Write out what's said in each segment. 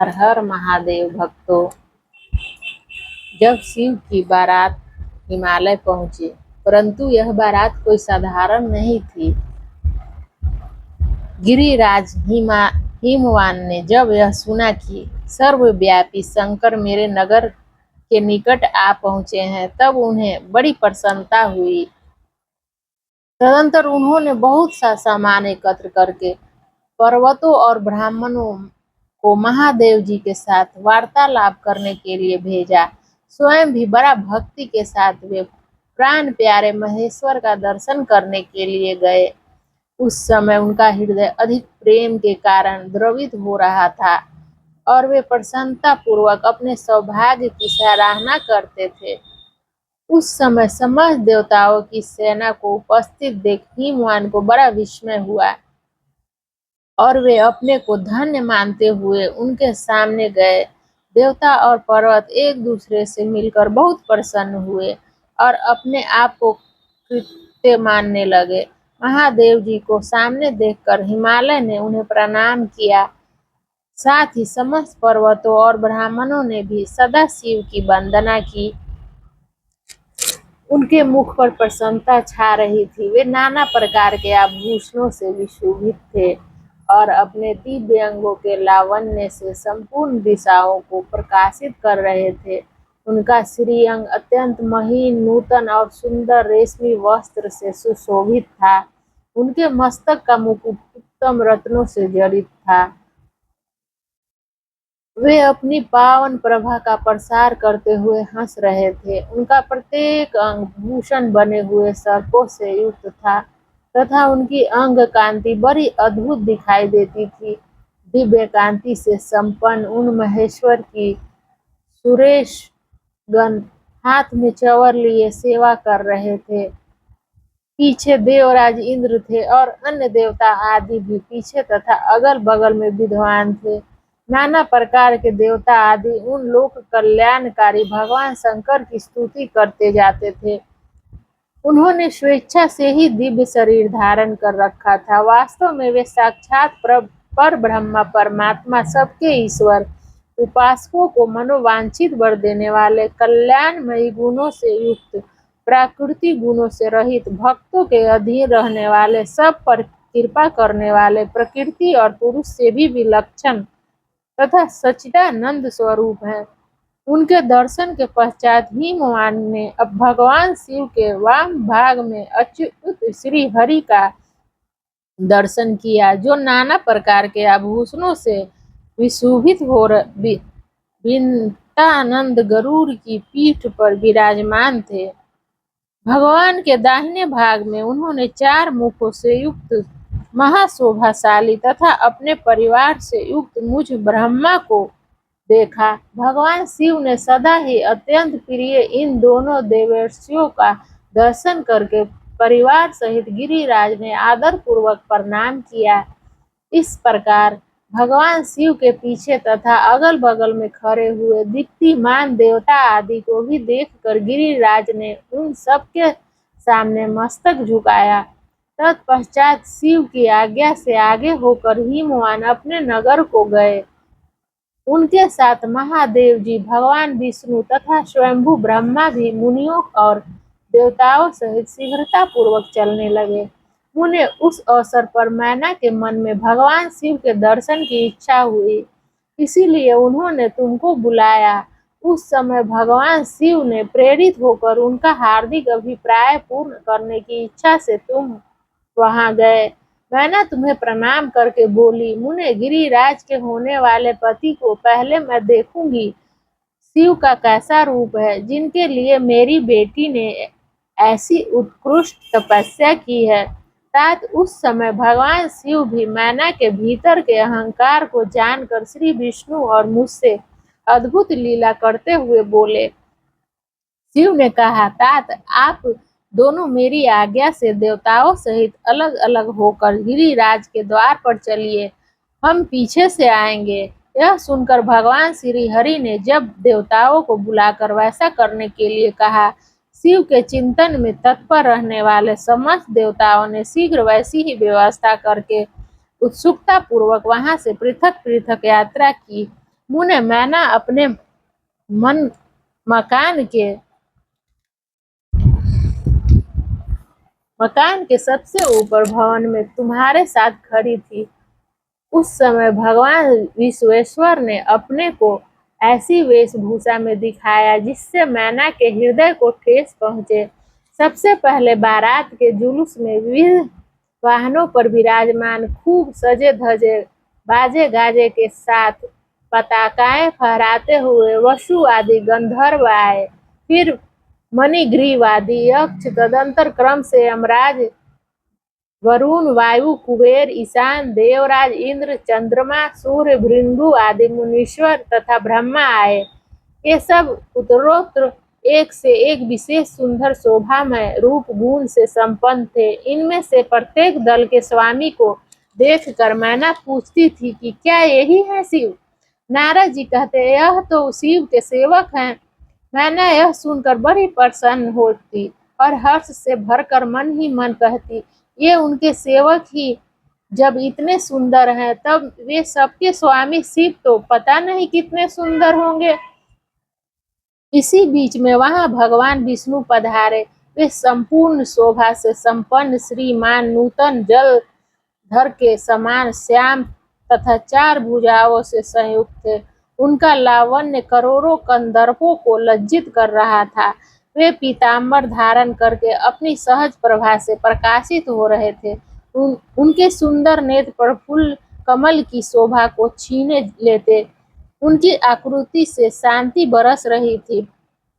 हर हर महादेव भक्तों। जब शिव की बारात हिमालय पहुंची, परंतु यह बारात कोई साधारण नहीं थी। गिरिराज हिमवान ने जब यह सुना कि सर्वव्यापी शंकर मेरे नगर के निकट आ पहुंचे हैं, तब उन्हें बड़ी प्रसन्नता हुई। तदंतर उन्होंने बहुत सा सामान एकत्र करके पर्वतों और ब्राह्मणों को महादेव जी के साथ वार्तालाप करने के लिए भेजा। स्वयं भी बड़ा भक्ति के साथ वे प्राण प्यारे महेश्वर का दर्शन करने के लिए गए। उस समय उनका हृदय अधिक प्रेम के कारण द्रवित हो रहा था और वे प्रसन्नता पूर्वक अपने सौभाग्य की सराहना करते थे। उस समय समस्त देवताओं की सेना को उपस्थित देख हिमवान को बड़ा विस्मय हुआ और वे अपने को धन्य मानते हुए उनके सामने गए। देवता और पर्वत एक दूसरे से मिलकर बहुत प्रसन्न हुए और अपने आप को कृत्य मानने लगे। महादेव जी को सामने देखकर हिमालय ने उन्हें प्रणाम किया। साथ ही समस्त पर्वतों और ब्राह्मणों ने भी सदा शिव की वंदना की। उनके मुख पर प्रसन्नता छा रही थी। वे नाना प्रकार के आभूषणों से विशोभित थे और अपने दिव्य अंगों के लावण्य से संपूर्ण दिशाओं को प्रकाशित कर रहे थे। उनका श्रीअंग अत्यंत महीन, नूतन और सुंदर रेशमी वस्त्र से सुशोभित था। उनके मस्तक का मुकुट उत्तम रत्नों से जड़ित था। वे अपनी पावन प्रभा का प्रसार करते हुए हंस रहे थे। उनका प्रत्येक अंग भूषण बने हुए सर्पों से युक्त था तथा उनकी अंग कांति बड़ी अद्भुत दिखाई देती थी। दिव्य कांति से संपन्न उन महेश्वर की सुरेश गण हाथ में चंवर लिए सेवा कर रहे थे। पीछे देवराज इंद्र थे और अन्य देवता आदि भी पीछे तथा अगल बगल में विद्वान थे। नाना प्रकार के देवता आदि उन लोक कल्याणकारी भगवान शंकर की स्तुति करते जाते थे। उन्होंने स्वेच्छा से ही दिव्य शरीर धारण कर रखा था। वास्तव में वे साक्षात पर ब्रह्मा परमात्मा, सबके ईश्वर, उपासकों को मनोवांछित वर देने वाले, कल्याणमयी गुणों से युक्त, प्राकृतिक गुणों से रहित, भक्तों के अधीन रहने वाले, सब पर कृपा करने वाले, प्रकृति और पुरुष से भी विलक्षण तथा सच्चिदानंद स्वरूप है। उनके दर्शन के पश्चात हिमवान ने अब भगवान शिव के वाम भाग में अच्युत श्री हरि का दर्शन किया, जो नाना प्रकार के आभूषणों से विशोभित हो विंतानंद गरुड़ की पीठ पर विराजमान थे। भगवान के दाहिने भाग में उन्होंने 4 मुखों से युक्त महाशोभाशाली तथा अपने परिवार से युक्त मुझ ब्रह्मा को देखा। भगवान शिव ने सदा ही अत्यंत प्रिय इन दोनों देवर्षियों का दर्शन करके परिवार सहित गिरिराज ने आदर पूर्वक प्रणाम किया। इस प्रकार भगवान शिव के पीछे तथा अगल बगल में खड़े हुए दीप्तिमान देवता आदि को भी देखकर गिरिराज ने उन सबके सामने मस्तक झुकाया। तत्पश्चात शिव की आज्ञा से आगे होकर हिमवान अपने नगर को गए। उनके साथ महादेव जी, भगवान विष्णु तथा स्वयंभू ब्रह्मा भी मुनियों और देवताओं सहित शीघ्रता पूर्वक चलने लगे। उन्हें उस अवसर पर मैना के मन में भगवान शिव के दर्शन की इच्छा हुई, इसीलिए उन्होंने तुमको बुलाया। उस समय भगवान शिव ने प्रेरित होकर उनका हार्दिक अभिप्राय पूर्ण करने की इच्छा से तुम वहां गए। मैना तुम्हें प्रणाम करके बोली, मुने गिरिराज के होने वाले पति को पहले मैं देखूंगी। शिव का कैसा रूप है, जिनके लिए मेरी बेटी ने ऐसी उत्कृष्ट तपस्या की है। तात उस समय भगवान शिव भी मैना के भीतर के अहंकार को जानकर श्री विष्णु और मुझसे अद्भुत लीला करते हुए बोले। शिव ने कहा, तात आप दोनों मेरी आज्ञा से देवताओं सहित अलग अलग होकर गिरिराज के द्वार पर चलिए, हम पीछे से आएंगे। यह सुनकर भगवान श्री हरि ने जब देवताओं को बुलाकर वैसा करने के लिए कहा, शिव के चिंतन में तत्पर रहने वाले समस्त देवताओं ने शीघ्र वैसी ही व्यवस्था करके उत्सुकता पूर्वक वहां से पृथक पृथक यात्रा की। मुने मैना अपने मन मकान के सबसे ऊपर भवन में तुम्हारे साथ खड़ी थी। उस समय भगवान विश्वेश्वर ने अपने को ऐसी वेशभूषा में दिखाया जिससे मैना के हृदय को ठेस पहुंचे। सबसे पहले बारात के जुलूस में विविध वाहनों पर विराजमान, खूब सजे धजे, बाजे गाजे के साथ पताकाएं फहराते हुए वसु आदि गंधर्व आए। फिर मणिग्रीव आदि यक्ष, तदंतर क्रम से यमराज, वरुण, वायु, कुबेर, ईशान, देवराज, इंद्र, चंद्रमा, सूर्य, भृंगु आदि मुनीश्वर तथा ब्रह्मा आए। ये सब उत्तरोत्तर एक से एक विशेष सुंदर शोभामय रूप गुण से संपन्न थे। इनमें से प्रत्येक दल के स्वामी को देखकर मैना पूछती थी कि क्या यही है शिव? नारद जी कहते, यह तो शिव के सेवक हैं। मैना यह सुनकर बड़ी प्रसन्न होती और हर्ष से भरकर मन ही मन कहती, ये उनके सेवक ही जब इतने सुंदर हैं, तब वे सबके स्वामी शिव तो पता नहीं कितने सुंदर होंगे। इसी बीच में वहां भगवान विष्णु पधारे। वे संपूर्ण शोभा से संपन्न, श्रीमान, नूतन जलधर के समान श्याम तथा 4 भुजाओं से संयुक्त थे। उनका लावण्य करोड़ों कंदर्पों को लज्जित कर रहा था। वे पीताम्बर धारण करके अपनी सहज प्रभा से प्रकाशित हो रहे थे। उनके सुंदर नेत्र प्रफुल्ल कमल की शोभा को छीने लेते। उनकी आकृति से शांति बरस रही थी।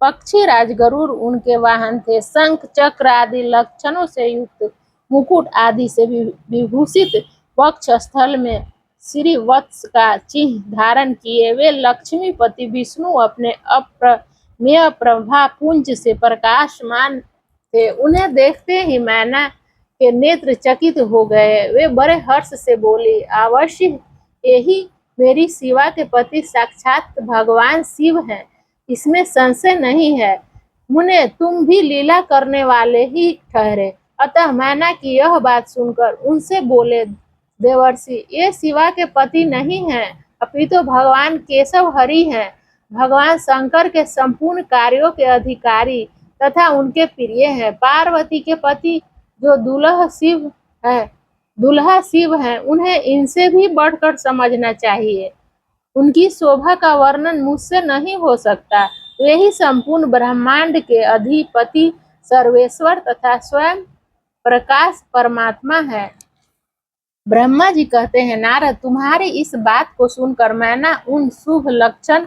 पक्षी राज गरुड़ उनके वाहन थे। शंख चक्र आदि लक्षणों से युक्त, मुकुट आदि से विभूषित, वक्ष स्थल में श्रीवत्स का चिन्ह धारण किए वे लक्ष्मीपति विष्णु अपने अप्रमेय प्रभा पुंज से प्रकाशमान थे। उन्हें देखते ही मैना के नेत्र चकित हो गए। वे बड़े हर्ष से बोली, अवश्य यही मेरी शिवा के पति साक्षात भगवान शिव हैं, इसमें संशय नहीं है। मुने तुम भी लीला करने वाले ही ठहरे। अतः मैना की यह बात सुनकर उनसे बोले, देवर्षि, ये शिवा के पति नहीं हैं, अपितु भगवान केशव हरि हैं, भगवान शंकर के संपूर्ण कार्यों के अधिकारी तथा उनके प्रिय हैं। पार्वती के पति जो दुल्हा शिव हैं, उन्हें इनसे भी बढ़कर समझना चाहिए। उनकी शोभा का वर्णन मुझसे नहीं हो सकता। वे ही संपूर्ण ब्रह्मांड के अधिपति, सर्वेश्वर तथा स्वयं प्रकाश परमात्मा है। ब्रह्मा जी कहते हैं, नारद, तुम्हारी इस बात को सुनकर मैंने उन शुभ लक्षण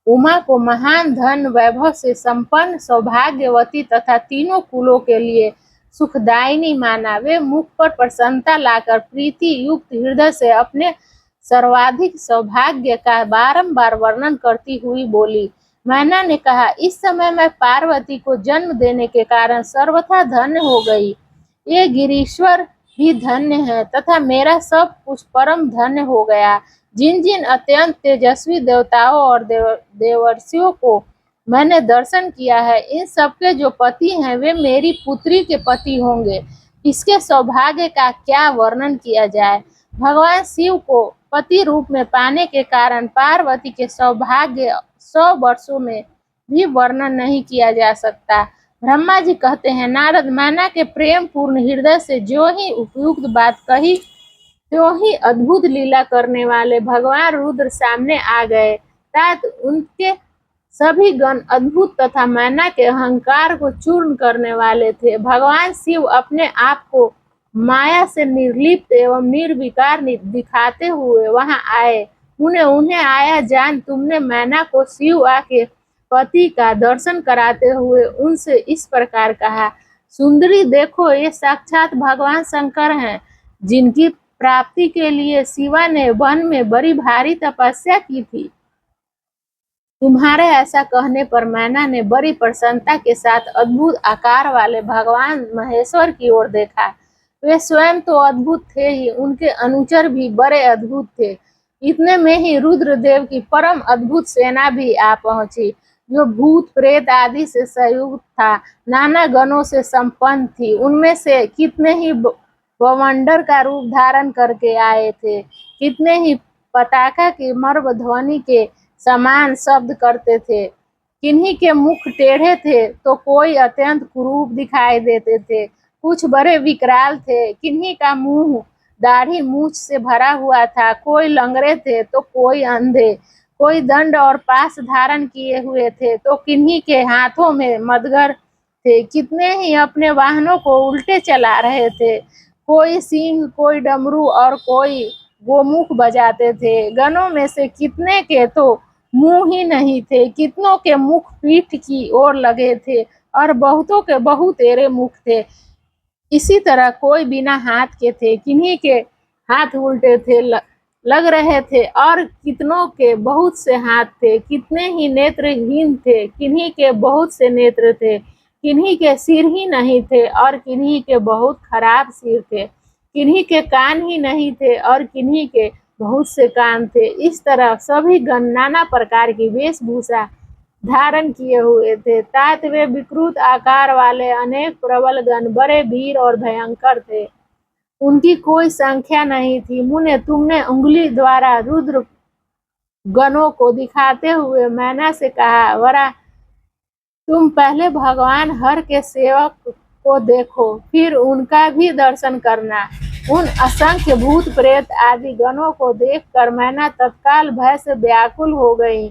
उमा को महान धन वैभव से संपन्न, सौभाग्यवती तथा तीनों कुलों के लिए सुखदायिनी माना। वे मुख पर प्रसन्नता लाकर प्रीति युक्त हृदय से अपने सर्वाधिक सौभाग्य का बारंबार वर्णन करती हुई बोली। मैना ने कहा, इस समय मैं पार्वती को जन्म देने के कारण सर्वथा धन्य हो गई। ये गिरीश्वर भी धन्य है तथा मेरा सब कुछ परम धन्य हो गया। जिन जिन अत्यंत तेजस्वी देवताओं और देवर्षियों को मैंने दर्शन किया है, इन सबके जो पति हैं वे मेरी पुत्री के पति होंगे। इसके सौभाग्य का क्या वर्णन किया जाए। भगवान शिव को पति रूप में पाने के कारण पार्वती के सौभाग्य 100 वर्षों में भी वर्णन नहीं किया जा सकता। ब्रह्मा जी कहते हैं, नारद, मैना के प्रेम पूर्ण हृदय से जो ही उपयुक्त बात कही, त्यों ही अद्भुत लीला करने वाले भगवान रुद्र सामने आ गए। तात उनके सभी गण अद्भुत तथा मैना के अहंकार को चूर्ण करने वाले थे। भगवान शिव अपने आप को माया से निर्लिप्त एवं निर्विकार दिखाते हुए वहां आए। उन्हें आया जान तुमने मैना को शिव आके पति का दर्शन कराते हुए उनसे इस प्रकार कहा, सुंदरी, देखो, ये साक्षात भगवान शंकर हैं, जिनकी प्राप्ति के लिए शिवा ने वन में बड़ी भारी तपस्या की थी। तुम्हारे ऐसा कहने पर मैना ने बड़ी प्रसन्नता के साथ अद्भुत आकार वाले भगवान महेश्वर की ओर देखा। वे स्वयं तो अद्भुत थे ही, उनके अनुचर भी बड़े अद्भुत थे। इतने में ही रुद्रदेव की परम अद्भुत सेना भी आ पहुंची, जो भूत प्रेत आदि से संयुक्त था, नाना गणों से संपन्न थी। उनमें से कितने ही बवंडर का रूप धारण करके आए थे, कितने ही पताका की मर्म ध्वनि के समान शब्द करते थे। किन्हीं के मुख टेढ़े थे तो कोई अत्यंत कुरूप दिखाई देते थे, कुछ बड़े विकराल थे, किन्हीं का मुंह दाढ़ी मूछ से भरा हुआ था, कोई लंगड़े थे तो कोई अंधे, कोई दंड और पास धारण किए हुए थे तो किन्हीं के हाथों में मदगर थे, कितने ही अपने वाहनों को उल्टे चला रहे थे, कोई सींग, कोई डमरू और कोई गोमुख बजाते थे। गनों में से कितने के तो मुंह ही नहीं थे, कितनों के मुख पीठ की ओर लगे थे और बहुतों के बहुतेरे मुख थे। इसी तरह कोई बिना हाथ के थे, किन्हीं के हाथ उल्टे थे लग रहे थे और कितनों के बहुत से हाथ थे, कितने ही नेत्रहीन थे, किन्हीं के बहुत से नेत्र थे, किन्हीं के सिर ही नहीं थे और किन्हीं के बहुत खराब सिर थे, किन्हीं के कान ही नहीं थे और किन्हीं के बहुत से कान थे। इस तरह सभी गण नाना प्रकार की वेशभूषा धारण किए हुए थे, तात वे विकृत आकार वाले अनेक प्रबल गण बड़े वीर और भयंकर थे, उनकी कोई संख्या नहीं थी। मुने, तुमने उंगली द्वारा रुद्र गणों को दिखाते हुए मैना से कहा, वरा तुम पहले भगवान हर के सेवक को देखो, फिर उनका भी दर्शन करना। उन असंख्य भूत प्रेत आदि गणों को देखकर मैना तत्काल भय से व्याकुल हो गई।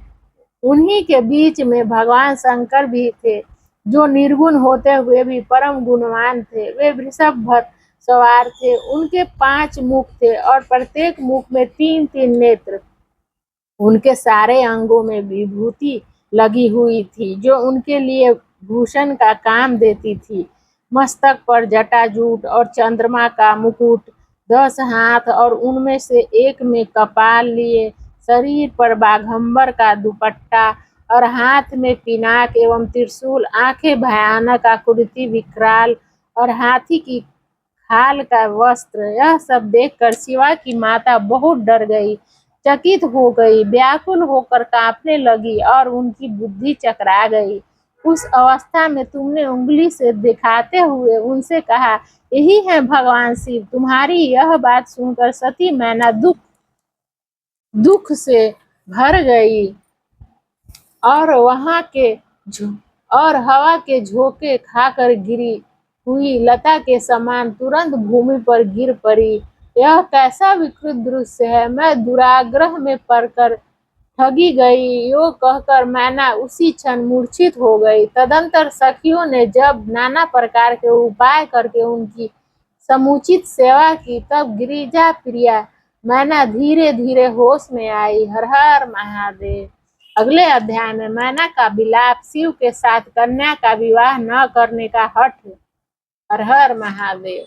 उन्हीं के बीच में भगवान शंकर भी थे, जो निर्गुण होते हुए भी परम गुणवान थे। वे वृषभ पर सवार थे, उनके 5 मुख थे और प्रत्येक मुख में 3-3 नेत्र। उनके सारे अंगों में विभूति लगी हुई थी, जो उनके लिए भूषण का काम देती थी। मस्तक पर जटाजूट और चंद्रमा का मुकुट, 10 हाथ और उनमें से एक में कपाल लिए, शरीर पर बाघंबर का दुपट्टा और हाथ में पिनाक एवं त्रिशूल, आंखें भयानक, आकृति विकराल और हाथी की खाल का वस्त्र। यह सब देखकर शिवा की माता बहुत डर गई, चकित हो गई, व्याकुल होकर कांपने लगी और उनकी बुद्धि चकरा गई। उस अवस्था में तुमने उंगली से दिखाते हुए उनसे कहा, यही है भगवान शिव। तुम्हारी यह बात सुनकर सती मैना दुख से भर गई और हवा के झोंके खाकर गिरी हुई लता के समान तुरंत भूमि पर गिर पड़ी। यह कैसा विकृत दृश्य है, मैं दुराग्रह में पड़कर ठगी गई। यो कहकर मैना उसी क्षण मूर्छित हो गई। तदंतर सखियों ने जब नाना प्रकार के उपाय करके उनकी समुचित सेवा की, तब गिरिजा प्रिया मैना धीरे धीरे होश में आई। हर हर महादेव। अगले अध्याय में मैना का विलाप, शिव के साथ कन्या का विवाह न करने का हठ। हर हर महादेव।